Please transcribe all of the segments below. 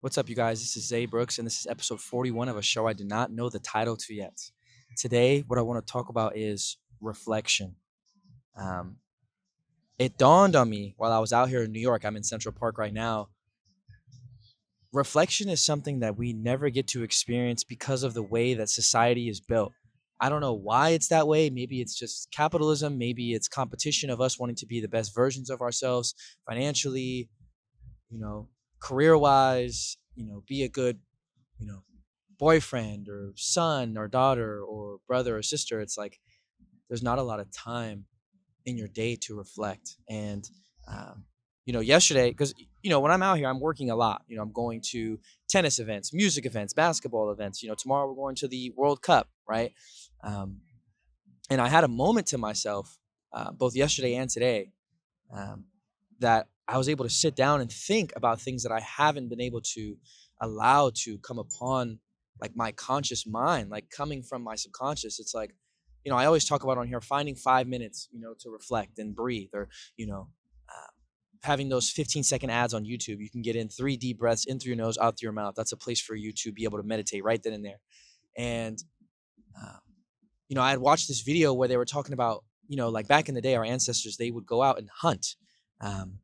What's up, you guys? This is Zay Brooks, and this is episode 41 of a show I do not know the title to yet. Today, what I want to talk about is reflection. Um, it dawned on me while I was out here in New York. I'm in Central Park right now. Reflection is something that we never get to experience because of the way that society is built. I don't know why it's that way. Maybe it's just capitalism. Maybe it's competition of us wanting to be the best versions of ourselves financially, you know, career wise, be a good, you know, boyfriend or son or daughter or brother or sister. It's like there's not a lot of time in your day to reflect. And yesterday, because when I'm out here, I'm working a lot. I'm going to tennis events, music events, basketball events. Tomorrow we're going to the World Cup, right? um, and I had a moment to myself, both yesterday and today, um, that I was able to sit down and think about things that I haven't been able to allow to come upon, like my conscious mind, like coming from my subconscious. It's like, I always talk about on here finding 5 minutes, to reflect and breathe, or, you know, uh, having those 15-second ads on YouTube. You can get in 3 deep breaths in through your nose, out through your mouth. That's a place for you to be able to meditate right then and there. And, uh, I had watched this video where they were talking about, like back in the day, our ancestors, they would go out and hunt. Um,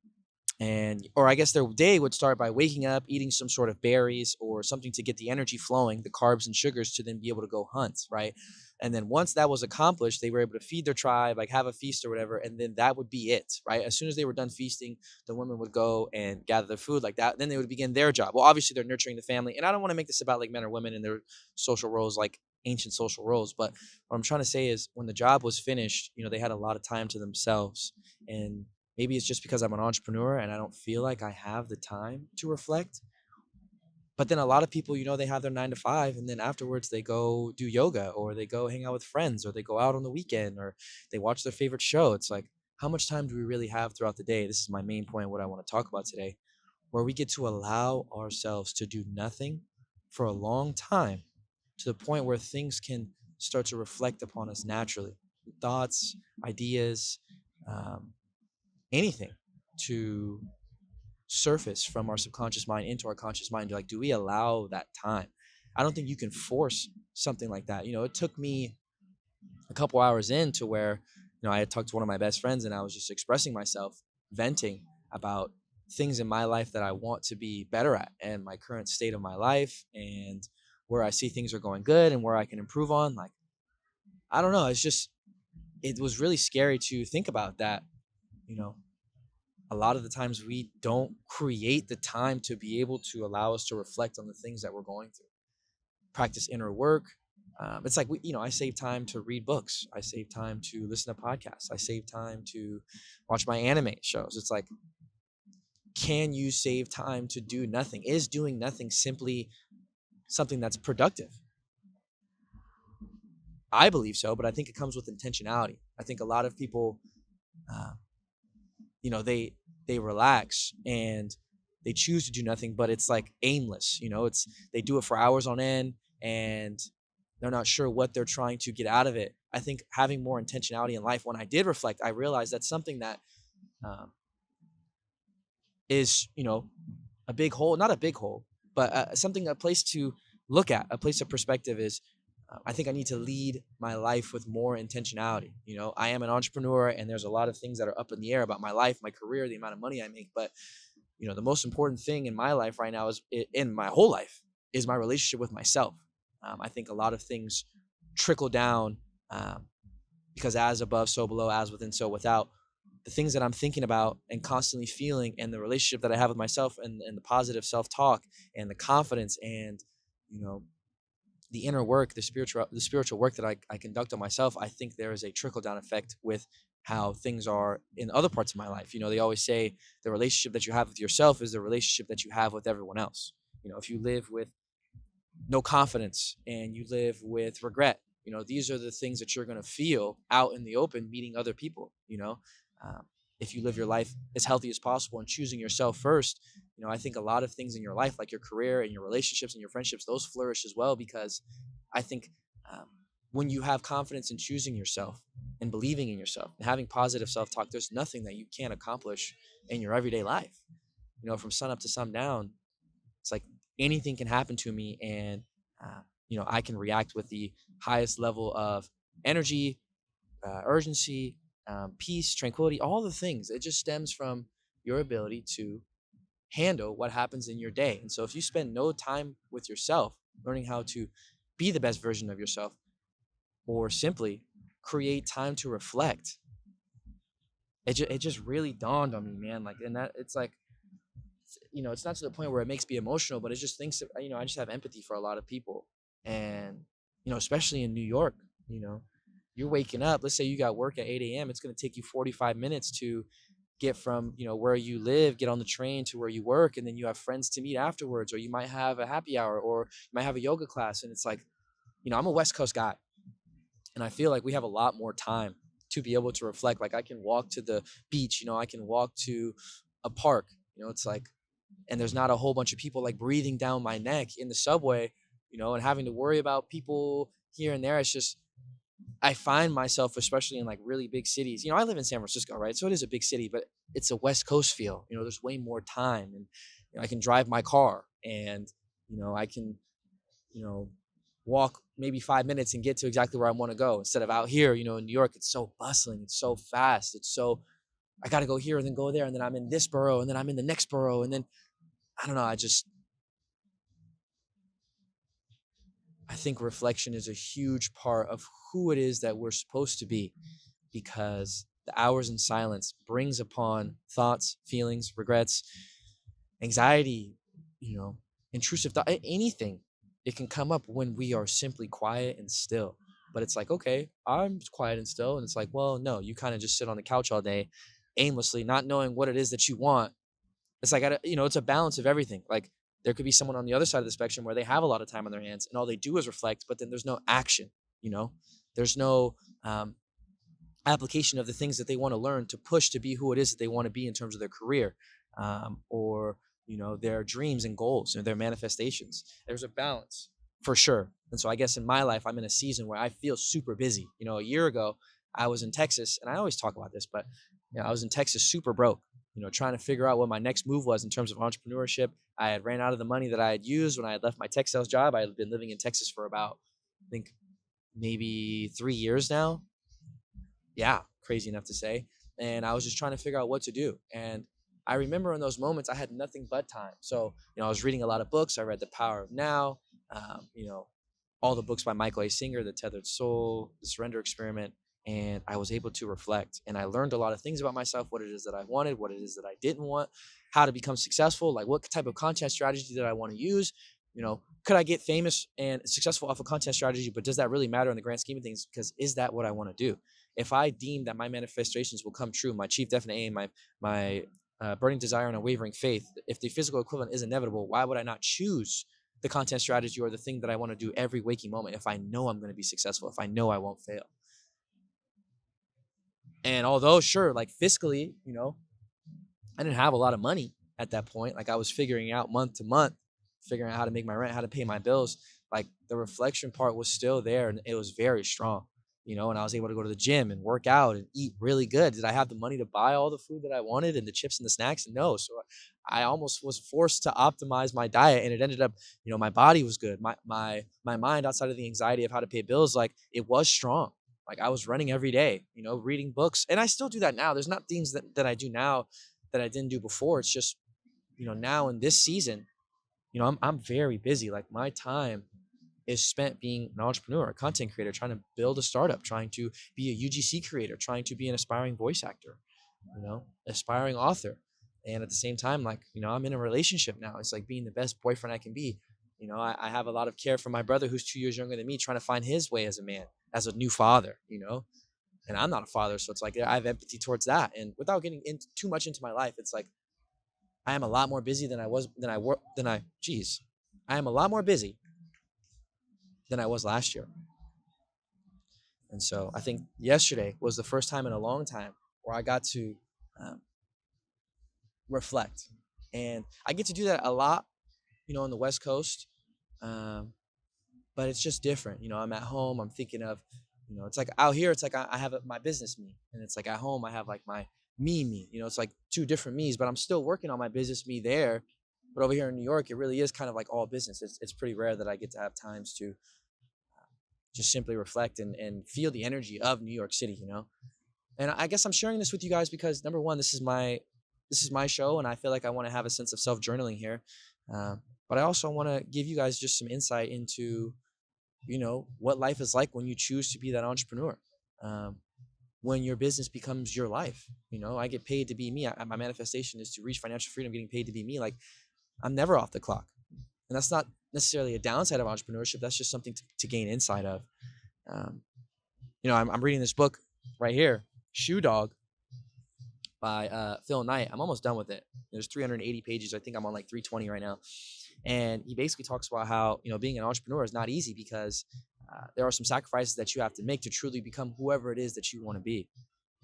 or I guess their day would start by waking up, eating some sort of berries or something to get the energy flowing, the carbs and sugars, to then be able to go hunt, right? And then once that was accomplished, they were able to feed their tribe, like have a feast or whatever, and then that would be it, right? As soon as they were done feasting, the women would go and gather their food like that. Then they would begin their job. Well, obviously they're nurturing the family, and I don't want to make this about like men or women and their social roles, like ancient social roles, but what I'm trying to say is when the job was finished, they had a lot of time to themselves. And maybe it's just because I'm an entrepreneur and I don't feel like I have the time to reflect. But then a lot of people, they have their 9 to 5, and then afterwards they go do yoga, or they go hang out with friends, or they go out on the weekend, or they watch their favorite show. It's like, how much time do we really have throughout the day? This is my main point, what I want to talk about today, where we get to allow ourselves to do nothing for a long time, to the point where things can start to reflect upon us naturally. Thoughts, ideas, um, anything to surface from our subconscious mind into our conscious mind. Like, do we allow that time? I don't think you can force something like that. It took me a couple hours in to where, I had talked to one of my best friends and I was just expressing myself, venting about things in my life that I want to be better at, and my current state of my life, and where I see things are going good and where I can improve on. Like, I don't know. It was really scary to think about that, you know, a lot of the times we don't create the time to be able to allow us to reflect on the things that we're going through, practice inner work. It's like, I save time to read books. I save time to listen to podcasts. I save time to watch my anime shows. It's like, can you save time to do nothing? Is doing nothing simply something that's productive? I believe so, but I think it comes with intentionality. I think a lot of people, uh, they relax and they choose to do nothing, but it's like aimless. It's they do it for hours on end, and they're not sure what they're trying to get out of it. I think having more intentionality in life, when I did reflect, I realized that's something that um, is, a big hole, not a big hole, but something, a place to look at, a place of perspective is, I think I need to lead my life with more intentionality. I am an entrepreneur, and there's a lot of things that are up in the air about my life, my career, the amount of money I make. But, the most important thing in my life right now, is in my whole life, is my relationship with myself. I think a lot of things trickle down, um, because as above, so below, as within, so without. The things that I'm thinking about and constantly feeling, and the relationship that I have with myself, and the positive self-talk and the confidence, and, you know, the inner work, the spiritual work that I conduct on myself, I think there is a trickle down effect with how things are in other parts of my life. They always say the relationship that you have with yourself is the relationship that you have with everyone else. If you live with no confidence and you live with regret, these are the things that you're going to feel out in the open meeting other people. um, if you live your life as healthy as possible and choosing yourself first, I think a lot of things in your life, like your career and your relationships and your friendships, those flourish as well. Because I think, um, when you have confidence in choosing yourself and believing in yourself and having positive self-talk, there's nothing that you can't accomplish in your everyday life. From sun up to sundown, it's like anything can happen to me, and I can react with the highest level of energy, urgency, peace, tranquility, all the things. It just stems from your ability to handle what happens in your day. And so if you spend no time with yourself, learning how to be the best version of yourself, or simply create time to reflect, it just really dawned on me, man. Like, and that it's like, it's not to the point where it makes me emotional, but it just thinks, I just have empathy for a lot of people. And, especially in New York, you know, you're waking up, let's say you got work at 8 a.m., it's going to take you 45 minutes to get from, where you live, get on the train to where you work. And then you have friends to meet afterwards, or you might have a happy hour, or you might have a yoga class. And it's like, I'm a West Coast guy, and I feel like we have a lot more time to be able to reflect. Like, I can walk to the beach, I can walk to a park, it's like, and there's not a whole bunch of people like breathing down my neck in the subway, and having to worry about people here and there. It's just, I find myself, especially in like really big cities, I live in San Francisco, right? So it is a big city, but it's a West Coast feel, there's way more time, and I can drive my car, and, I can, you know, walk maybe 5 minutes and get to exactly where I want to go, instead of out here, in New York, it's so bustling. It's so fast. It's so, I got to go here and then go there. And then I'm in this borough, and then I'm in the next borough. And then I don't know. I think reflection is a huge part of who it is that we're supposed to be, because the hours in silence brings upon thoughts, feelings, regrets, anxiety, intrusive thought, anything. It can come up when we are simply quiet and still. But it's like, okay, I'm quiet and still. And it's like, well, no, you kind of just sit on the couch all day aimlessly, not knowing what it is that you want. It's like, it's a balance of everything. Like, there could be someone on the other side of the spectrum where they have a lot of time on their hands and all they do is reflect, but then there's no action, there's no application of the things that they want to learn to push to be who it is that they want to be in terms of their career, or their dreams and goals and their manifestations. There's a balance for sure. And so I guess in my life, I'm in a season where I feel super busy. A year ago, I was in Texas, and I always talk about this, but I was in Texas super broke, trying to figure out what my next move was in terms of entrepreneurship. I had ran out of the money that I had used when I had left my tech sales job. I had been living in Texas for about, I think, maybe 3 years now. Yeah, crazy enough to say. And I was just trying to figure out what to do. And I remember in those moments, I had nothing but time. So, I was reading a lot of books. I read The Power of Now, all the books by Michael A. Singer, The Tethered Soul, The Surrender Experiment. And I was able to reflect. And I learned a lot of things about myself, what it is that I wanted, what it is that I didn't want, how to become successful, like what type of content strategy that I want to use. Could I get famous and successful off a content strategy, but does that really matter in the grand scheme of things? Because is that what I want to do? If I deem that my manifestations will come true, my chief definite aim, my burning desire and unwavering faith, if the physical equivalent is inevitable, why would I not choose the content strategy or the thing that I want to do every waking moment if I know I'm going to be successful, if I know I won't fail? And although, sure, like fiscally, I didn't have a lot of money at that point. Like, I was figuring out month to month, figuring out how to make my rent, how to pay my bills. Like, the reflection part was still there, and it was very strong, and I was able to go to the gym and work out and eat really good. Did I have the money to buy all the food that I wanted and the chips and the snacks? No. So I almost was forced to optimize my diet, and it ended up, my body was good. My mind, outside of the anxiety of how to pay bills, like, it was strong. Like, I was running every day, reading books, and I still do that now. There's not things that I do now that I didn't do before. It's just, now in this season, I'm very busy. Like, my time is spent being an entrepreneur, a content creator, trying to build a startup, trying to be a UGC creator, trying to be an aspiring voice actor, aspiring author. And at the same time, like, I'm in a relationship now. It's like being the best boyfriend I can be. I have a lot of care for my brother who's 2 years younger than me, trying to find his way as a man, as a new father, and I'm not a father. So it's like, I have empathy towards that. And without getting too much into my life, it's like, I am a lot more busy than I was, I am a lot more busy than I was last year. And so I think yesterday was the first time in a long time where I got to um, reflect. And I get to do that a lot, on the West Coast. Um, but it's just different. I'm at home, I'm thinking of, it's like out here, it's like I have my business me. And it's like at home, I have like my me. It's like two different me's, but I'm still working on my business me there. But over here in New York, it really is kind of like all business. It's pretty rare that I get to have times to just simply reflect and feel the energy of New York City, you know? And I guess I'm sharing this with you guys because number one, this is my show, and I feel like I want to have a sense of self journaling here. But I also want to give you guys just some insight into, what life is like when you choose to be that entrepreneur. Um, when your business becomes your life, I get paid to be me. My manifestation is to reach financial freedom, getting paid to be me. Like, I'm never off the clock, and that's not necessarily a downside of entrepreneurship. That's just something to gain insight of. Um, I'm reading this book right here, Shoe Dog by Phil Knight. I'm almost done with it. There's 380 pages. I think I'm on like 320 right now. And he basically talks about how, being an entrepreneur is not easy because there are some sacrifices that you have to make to truly become whoever it is that you want to be.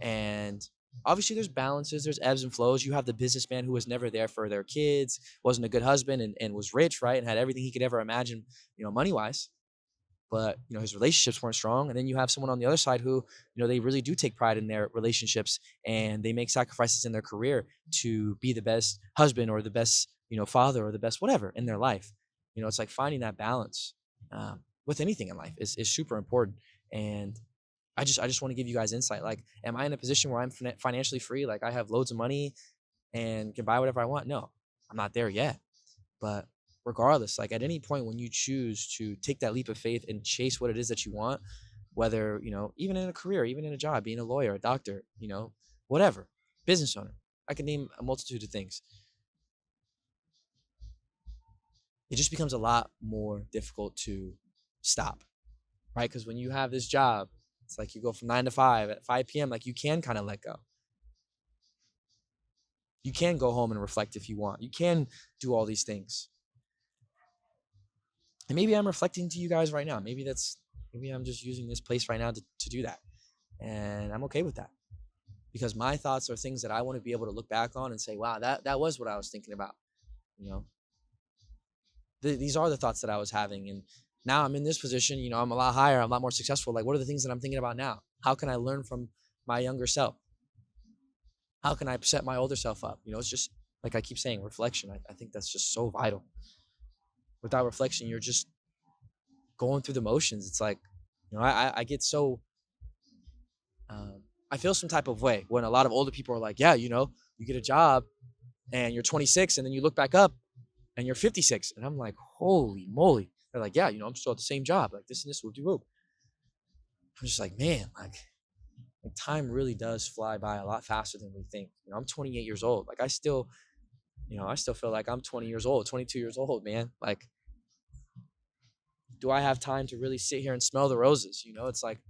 And obviously there's balances, there's ebbs and flows. You have the businessman who was never there for their kids, wasn't a good husband, and was rich, right? And had everything he could ever imagine, money wise. But, his relationships weren't strong. And then you have someone on the other side who, they really do take pride in their relationships, and they make sacrifices in their career to be the best husband or the best, father or the best whatever in their life. It's like finding that balance with anything in life is super important. And I just want to give you guys insight. Like, am I in a position where I'm financially free? Like, I have loads of money and can buy whatever I want? No, I'm not there yet. But regardless, like at any point when you choose to take that leap of faith and chase what it is that you want, whether, even in a career, even in a job, being a lawyer, a doctor, whatever, business owner, I can name a multitude of things. It just becomes a lot more difficult to stop, right? Because when you have this job, it's like you go from 9 to 5 at 5 p.m. Like, you can kind of let go. You can go home and reflect if you want. You can do all these things. And maybe I'm reflecting to you guys right now. Maybe I'm just using this place right now to do that. And I'm okay with that. Because my thoughts are things that I want to be able to look back on and say, wow, that was what I was thinking about. These are the thoughts that I was having. And now I'm in this position, I'm a lot higher, I'm a lot more successful. Like, what are the things that I'm thinking about now? How can I learn from my younger self? How can I set my older self up? It's just, like I keep saying, reflection. I think that's just so vital. Without reflection, you're just going through the motions. It's like, I get so, I feel some type of way when a lot of older people are like, yeah, you get a job and you're 26 and then you look back up and you're 56. And I'm like, holy moly. They're like, yeah, I'm still at the same job. Like this and this, whoop. I'm just like, man, like time really does fly by a lot faster than we think. I'm 28 years old. Like I still feel like I'm 20 years old, 22 years old, man. Like, do I have time to really sit here and smell the roses? It's like,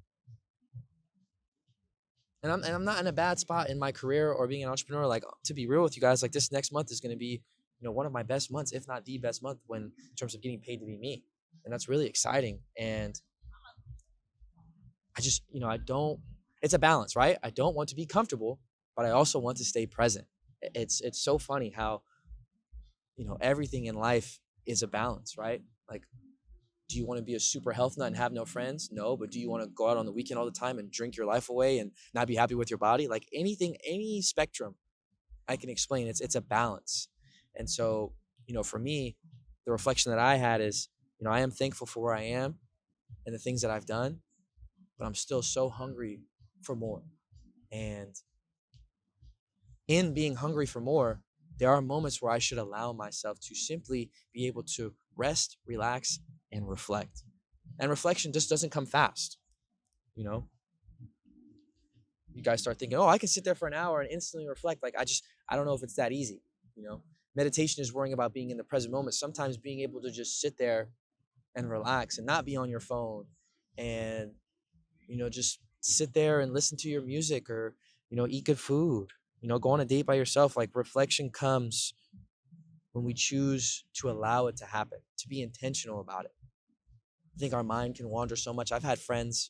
and I'm not in a bad spot in my career or being an entrepreneur. Like, to be real with you guys, like this next month is going to be, one of my best months, if not the best month in terms of getting paid to be me. And that's really exciting. And I just, it's a balance, right? I don't want to be comfortable, but I also want to stay present. It's so funny how, everything in life is a balance, right? Like, do you want to be a super health nut and have no friends? No. But do you want to go out on the weekend all the time and drink your life away and not be happy with your body? Like anything, any spectrum I can explain, it's a balance. And so, for me, the reflection that I had is, I am thankful for where I am and the things that I've done, but I'm still so hungry for more. And in being hungry for more, there are moments where I should allow myself to simply be able to rest, relax, and reflect. And reflection just doesn't come fast. You guys start thinking, oh, I can sit there for an hour and instantly reflect. Like, I don't know if it's that easy. Meditation is worrying about being in the present moment. Sometimes being able to just sit there and relax and not be on your phone and, just sit there and listen to your music or, eat good food, go on a date by yourself. Like, reflection comes when we choose to allow it to happen, to be intentional about it. I think our mind can wander so much. I've had friends,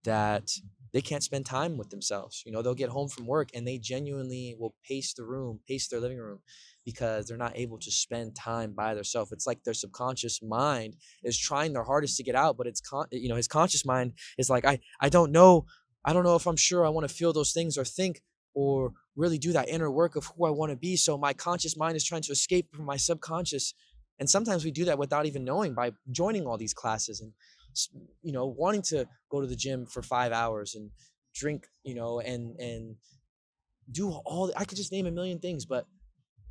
that they can't spend time with themselves. They'll get home from work and they genuinely will pace their living room because they're not able to spend time by themselves. It's like their subconscious mind is trying their hardest to get out, but his conscious mind is like, I don't know if I'm sure I want to feel those things or think or really do that inner work of who I want to be. So my conscious mind is trying to escape from my subconscious. And sometimes we do that without even knowing by joining all these classes and, wanting to go to the gym for 5 hours and drink, and do all, I could just name a million things, but,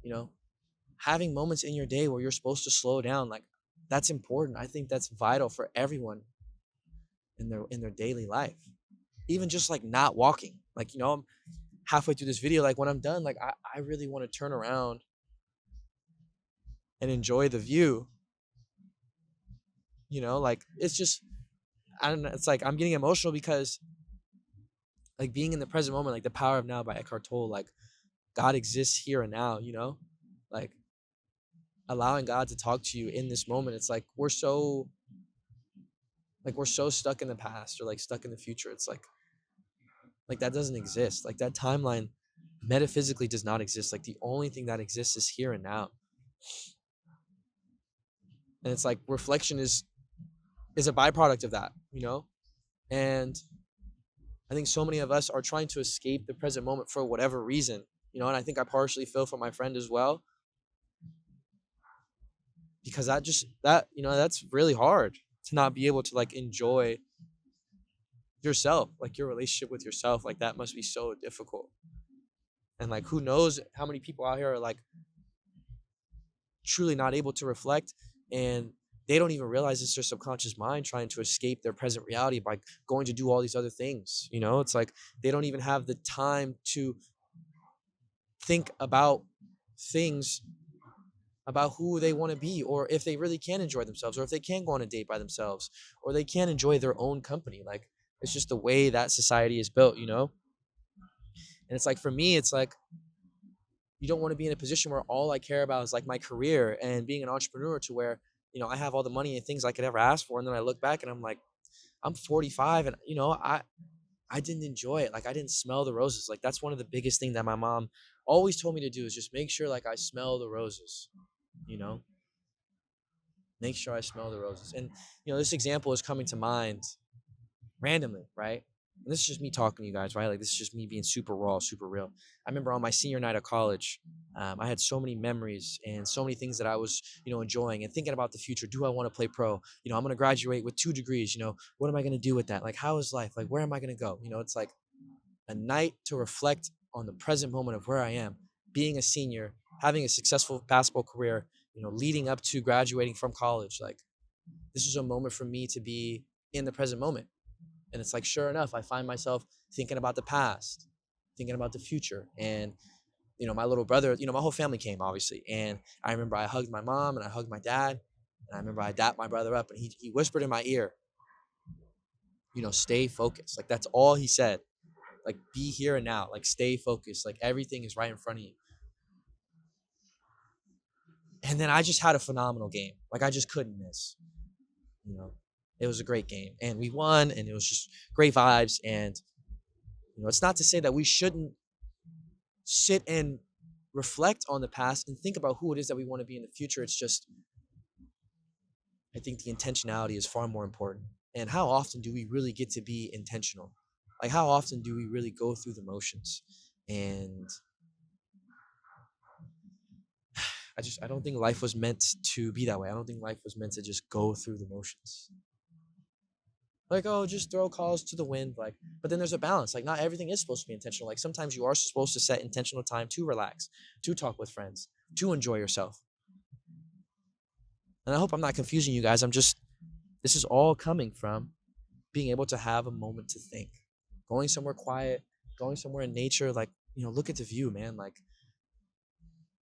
you know, having moments in your day where you're supposed to slow down, like that's important. I think that's vital for everyone in their daily life. Even just like not walking, like, I'm halfway through this video, like when I'm done, like I really want to turn around and enjoy the view, like it's just, I don't know, it's like I'm getting emotional because like being in the present moment, like The Power of Now by Eckhart Tolle, like God exists here and now, like allowing God to talk to you in this moment. It's like we're so stuck in the past or like stuck in the future. It's like that doesn't exist. Like that timeline metaphysically does not exist. Like the only thing that exists is here and now. And it's like reflection is a byproduct of that, And I think so many of us are trying to escape the present moment for whatever reason, and I think I partially feel for my friend as well, because that's really hard to not be able to like enjoy yourself, like your relationship with yourself. Like that must be so difficult. And like who knows how many people out here are like truly not able to reflect, and they don't even realize it's their subconscious mind trying to escape their present reality by going to do all these other things. It's like they don't even have the time to think about things about who they want to be, or if they really can enjoy themselves, or if they can go on a date by themselves, or they can enjoy their own company. Like it's just the way that society is built, And it's like for me, it's like you don't want to be in a position where all I care about is like my career and being an entrepreneur, to where, I have all the money and things I could ever ask for. And then I look back and I'm like, I'm 45 and, I didn't enjoy it. Like I didn't smell the roses. Like that's one of the biggest things that my mom always told me to do, is just make sure like I smell the roses, you know, make sure I smell the roses. And, this example is coming to mind randomly, right? And this is just me talking to you guys, right? Like this is just me being super raw, super real. I remember on my senior night of college, I had so many memories and so many things that I was, enjoying and thinking about the future. Do I want to play pro? I'm going to graduate with 2 degrees. What am I going to do with that? Like, how is life? Like, where am I going to go? It's like a night to reflect on the present moment of where I am, being a senior, having a successful basketball career, leading up to graduating from college. Like, this was a moment for me to be in the present moment. And it's like, sure enough, I find myself thinking about the past, thinking about the future. And, my little brother, my whole family came, obviously. And I remember I hugged my mom and I hugged my dad. And I remember I dapped my brother up, and he whispered in my ear, stay focused. Like, that's all he said. Like, be here and now. Like, stay focused. Like, everything is right in front of you. And then I just had a phenomenal game. Like, I just couldn't miss. It was a great game. And we won, and it was just great vibes. And, it's not to say that we shouldn't sit and reflect on the past and think about who it is that we want to be in the future. It's just, I think the intentionality is far more important. And how often do we really get to be intentional? Like, how often do we really go through the motions? And I don't think life was meant to be that way. I don't think life was meant to just go through the motions. Like, oh, just throw calls to the wind. Like, but then there's a balance. Like, not everything is supposed to be intentional. Like, sometimes you are supposed to set intentional time to relax, to talk with friends, to enjoy yourself. And I hope I'm not confusing you guys. This is all coming from being able to have a moment to think, going somewhere quiet, going somewhere in nature. Like, look at the view, man. Like,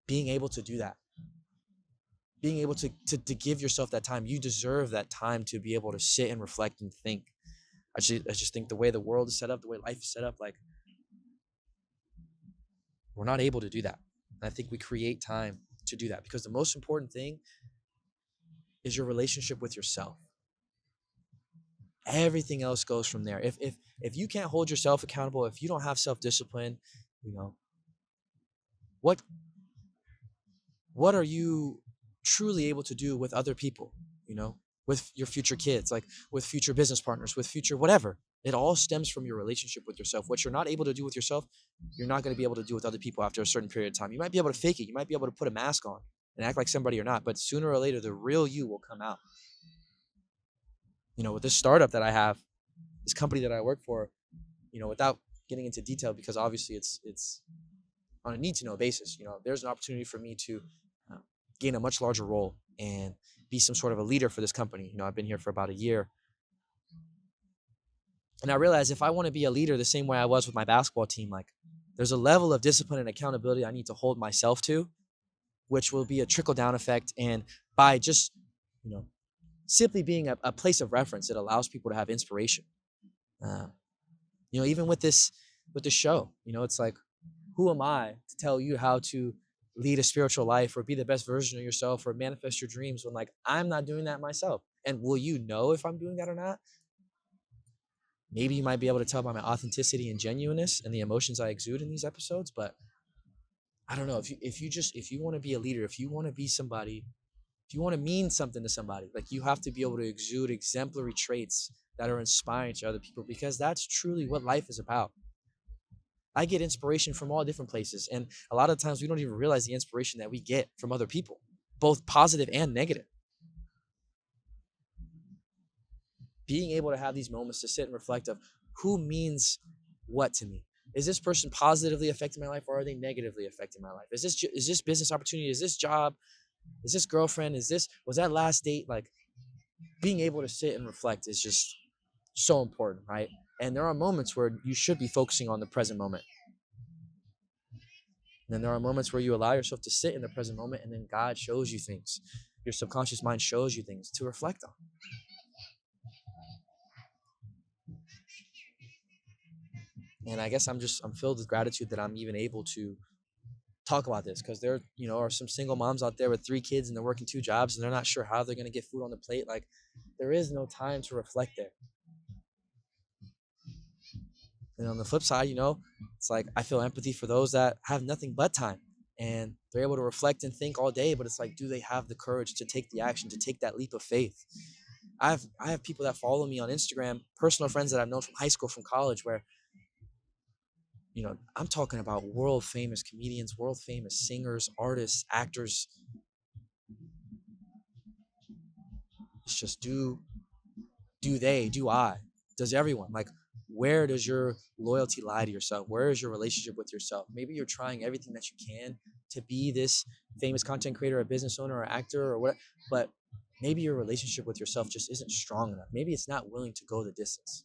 being able to do that, being able to give yourself that time. You deserve that time to be able to sit and reflect and think. I just think the way the world is set up, the way life is set up, like, we're not able to do that. And I think we create time to do that, because the most important thing is your relationship with yourself. Everything else goes from there. If you can't hold yourself accountable, if you don't have self-discipline, what are you truly able to do with other people? with your future kids, like with future business partners, with future whatever. It all stems from your relationship with yourself. What you're not able to do with yourself, you're not going to be able to do with other people after a certain period of time. You might be able to fake it. You might be able to put a mask on and act like somebody or not, but sooner or later, the real you will come out. With this startup that I have, this company that I work for, without getting into detail, because obviously it's on a need to know basis. There's an opportunity for me to uh, gain a much larger role and be some sort of a leader for this company. I've been here for about a year. And I realized if I want to be a leader the same way I was with my basketball team, like there's a level of discipline and accountability I need to hold myself to, which will be a trickle down effect. And by just, simply being a place of reference, it allows people to have inspiration. Even with this show, it's like, who am I to tell you how to lead a spiritual life or be the best version of yourself or manifest your dreams when like I'm not doing that myself? And will you know if I'm doing that or not? Maybe you might be able to tell by my authenticity and genuineness and the emotions I exude in these episodes, but I don't know. If you want to be a leader, if you want to be somebody, if you want to mean something to somebody, like you have to be able to exude exemplary traits that are inspiring to other people, because that's truly what life is about. I get inspiration from all different places, and a lot of times we don't even realize the inspiration that we get from other people, both positive and negative. Being able to have these moments to sit and reflect of who means what to me. Is this person positively affecting my life, or are they negatively affecting my life? Is this business opportunity? Is this job? Is this girlfriend? Was that last date? Like, being able to sit and reflect is just so important, right? And there are moments where you should be focusing on the present moment. And then there are moments where you allow yourself to sit in the present moment, and then God shows you things. Your subconscious mind shows you things to reflect on. And I guess I'm filled with gratitude that I'm even able to talk about this, because there, are some single moms out there with 3 kids and they're working 2 jobs and they're not sure how they're going to get food on the plate. Like, there is no time to reflect there. And on the flip side, it's like I feel empathy for those that have nothing but time and they're able to reflect and think all day, but it's like, do they have the courage to take the action, to take that leap of faith? I have people that follow me on Instagram, personal friends that I've known from high school, from college, where I'm talking about world famous comedians, world famous singers, artists, actors. It's just do I, does everyone, like, where does your loyalty lie to yourself? Where is your relationship with yourself? Maybe you're trying everything that you can to be this famous content creator, a business owner, or actor, or what, but maybe your relationship with yourself just isn't strong enough. Maybe it's not willing to go the distance.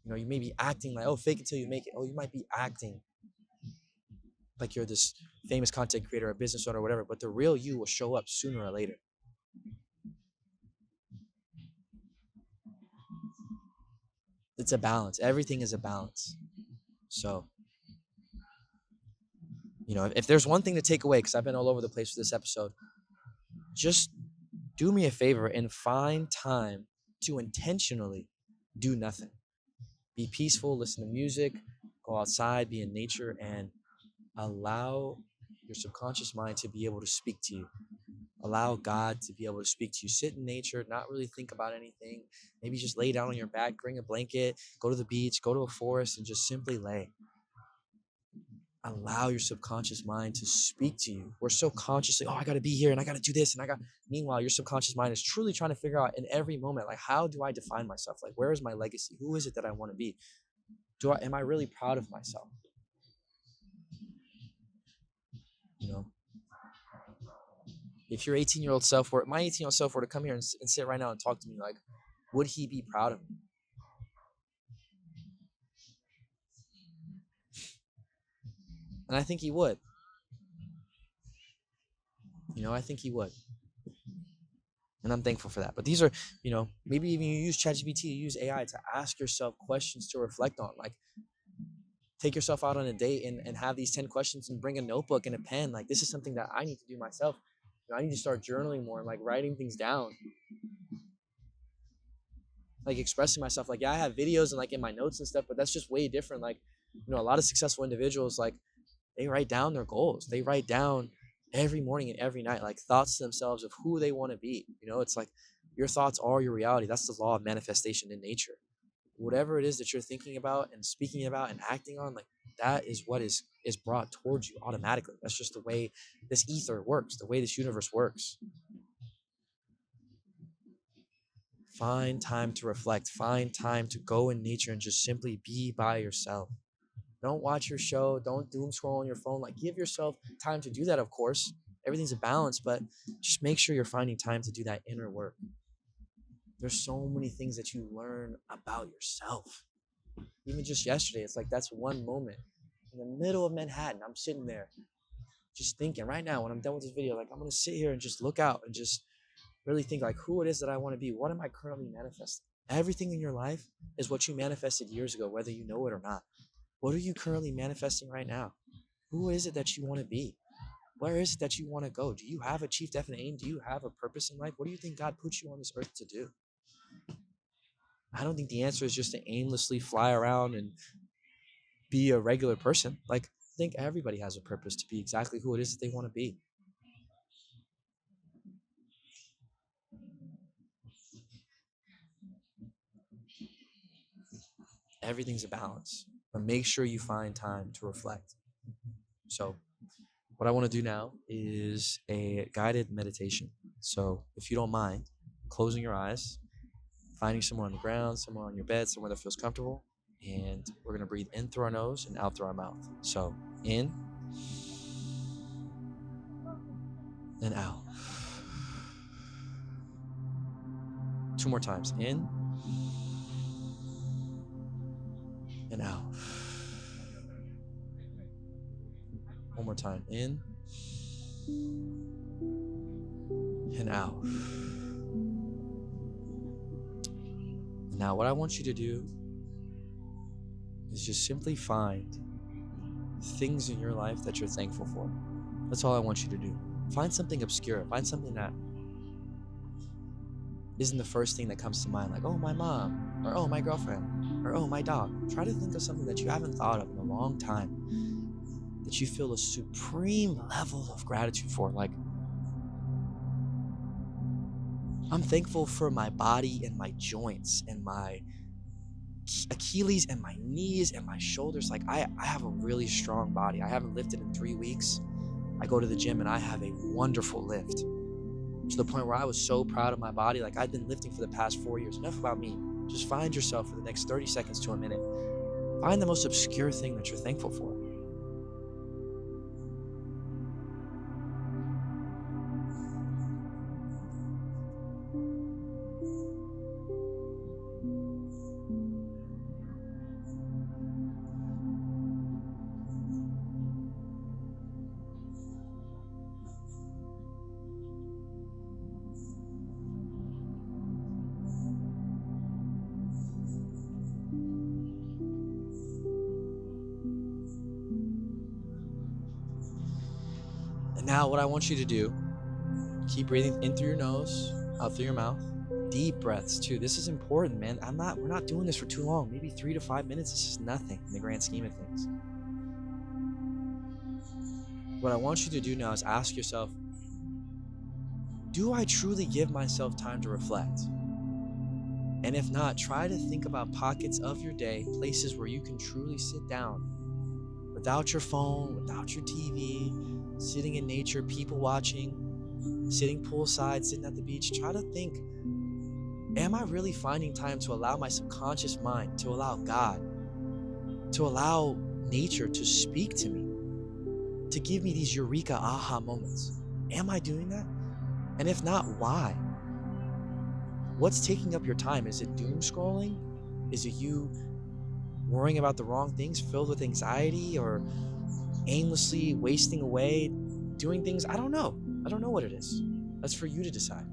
You may be acting like, oh, fake it till you make it. Oh, you might be acting like you're this famous content creator, a business owner, or whatever, but the real you will show up sooner or later. It's a balance. Everything is a balance. So, if there's one thing to take away, because I've been all over the place with this episode, just do me a favor and find time to intentionally do nothing. Be peaceful, listen to music, go outside, be in nature, and allow your subconscious mind to be able to speak to you. Allow God to be able to speak to you. Sit in nature, not really think about anything. Maybe just lay down on your back, bring a blanket, go to the beach, go to a forest, and just simply lay. Allow your subconscious mind to speak to you. We're so consciously, I got to be here and I got to do this. Meanwhile, your subconscious mind is truly trying to figure out in every moment, like, how do I define myself? Like, where is my legacy? Who is it that I want to be? Am I really proud of myself? If your 18-year-old self were, my 18-year-old self were to come here and sit right now and talk to me, like, would he be proud of me? And I think he would. I think he would. And I'm thankful for that. But these are, maybe even you use ChatGPT, you use AI to ask yourself questions to reflect on. Like, take yourself out on a date and have these 10 questions and bring a notebook and a pen. Like, this is something that I need to do myself. I need to start journaling more and like writing things down. Like, expressing myself. Like, yeah, I have videos and like in my notes and stuff, but that's just way different. Like, a lot of successful individuals, like, they write down their goals. They write down every morning and every night, like, thoughts to themselves of who they want to be. It's like, Your thoughts are your reality. That's the law of manifestation in nature. Whatever it is that you're thinking about and speaking about and acting on, like that is what is brought towards you automatically. That's just the way this ether works, the way this universe works. Find time to reflect. Find time to go in nature and just simply be by yourself. Don't watch your show. Don't doom scroll on your phone. Like, give yourself time to do that, of course. Everything's a balance, but just make sure you're finding time to do that inner work. There's so many things that you learn about yourself. Even just yesterday, it's like that's one moment in the middle of Manhattan. I'm sitting there just thinking right now when I'm done with this video, like I'm going to sit here and just look out and just really think like who it is that I want to be. What am I currently manifesting? Everything in your life is what you manifested years ago, whether you know it or not. What are you currently manifesting right now? Who is it that you want to be? Where is it that you want to go? Do you have a chief definite aim? Do you have a purpose in life? What do you think God put you on this earth to do? I don't think the answer is just to aimlessly fly around and be a regular person. Like, I think everybody has a purpose to be exactly who it is that they want to be. Everything's a balance, but make sure you find time to reflect. So what I want to do now is a guided meditation. So if you don't mind, closing your eyes, finding somewhere on the ground, somewhere on your bed, somewhere that feels comfortable, and we're going to breathe in through our nose and out through our mouth. So in and out. 2 more times. In and out. 1 more time. In and out. Now, what I want you to do is just simply find things in your life that you're thankful for. That's all I want you to do. Find something obscure. Find something that isn't the first thing that comes to mind, like, oh, my mom, or oh, my girlfriend, or oh, my dog. Try to think of something that you haven't thought of in a long time that you feel a supreme level of gratitude for. Like, I'm thankful for my body and my joints and my Achilles and my knees and my shoulders. Like, I have a really strong body. I haven't lifted in 3 weeks. I go to the gym and I have a wonderful lift to the point where I was so proud of my body. Like, I've been lifting for the past 4 years. Enough about me. Just find yourself for the next 30 seconds to a minute. Find the most obscure thing that you're thankful for. And now what I want you to do, keep breathing in through your nose, out through your mouth. Deep breaths too. This is important, man. We're not doing this for too long. Maybe 3 to 5 minutes. This is nothing in the grand scheme of things. What I want you to do now is ask yourself, do I truly give myself time to reflect? And if not, try to think about pockets of your day, places where you can truly sit down without your phone, without your TV, sitting in nature, people watching, sitting poolside, sitting at the beach. Try to think, am I really finding time to allow my subconscious mind, to allow God, to allow nature to speak to me, to give me these eureka aha moments? Am I doing that? And if not, why? What's taking up your time? Is it doom scrolling? Is it you worrying about the wrong things, filled with anxiety, or aimlessly wasting away doing things? I don't know. I don't know what it is. That's for you to decide.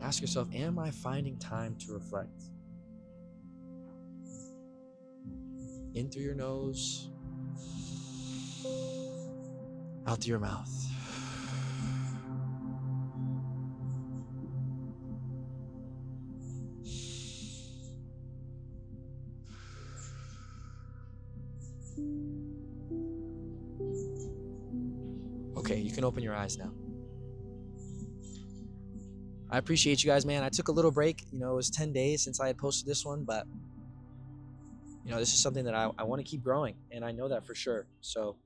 Ask yourself, am I finding time to reflect? In through your nose, out through your mouth. Okay, you can can open your eyes now. I appreciate you guys, man. I took a little break. It was 10 days since I had posted this one, but this is something that I want to keep growing, and I know that for sure. So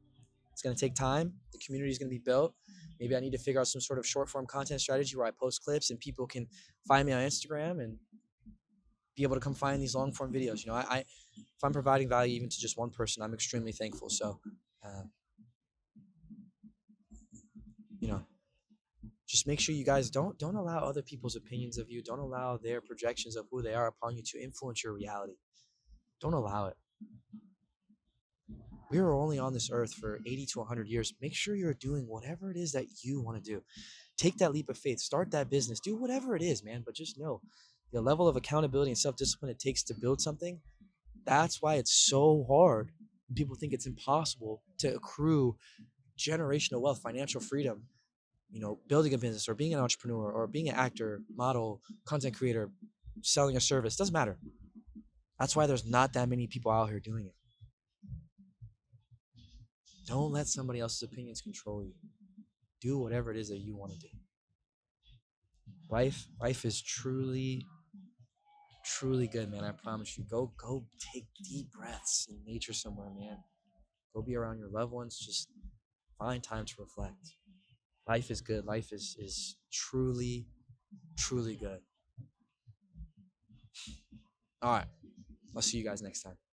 it's going to take time. The community is going to be built. Maybe I need to figure out some sort of short form content strategy where I post clips and people can find me on Instagram and be able to come find these long form videos. If I'm providing value even to just one person, I'm extremely thankful. So, you know, just make sure you guys don't allow other people's opinions of you. Don't allow their projections of who they are upon you to influence your reality. Don't allow it. We are only on this earth for 80 to 100 years. Make sure you're doing whatever it is that you want to do. Take that leap of faith. Start that business. Do whatever it is, man. But just know the level of accountability and self-discipline it takes to build something. That's why it's so hard. People think it's impossible to accrue generational wealth, financial freedom, building a business or being an entrepreneur or being an actor, model, content creator, selling a service. Doesn't matter. That's why there's not that many people out here doing it. Don't let somebody else's opinions control you. Do whatever it is that you want to do. Life is truly, truly good, man. I promise you. Go take deep breaths in nature somewhere, man. Go be around your loved ones. Just find time to reflect. Life is good. Life is truly, truly good. All right. I'll see you guys next time.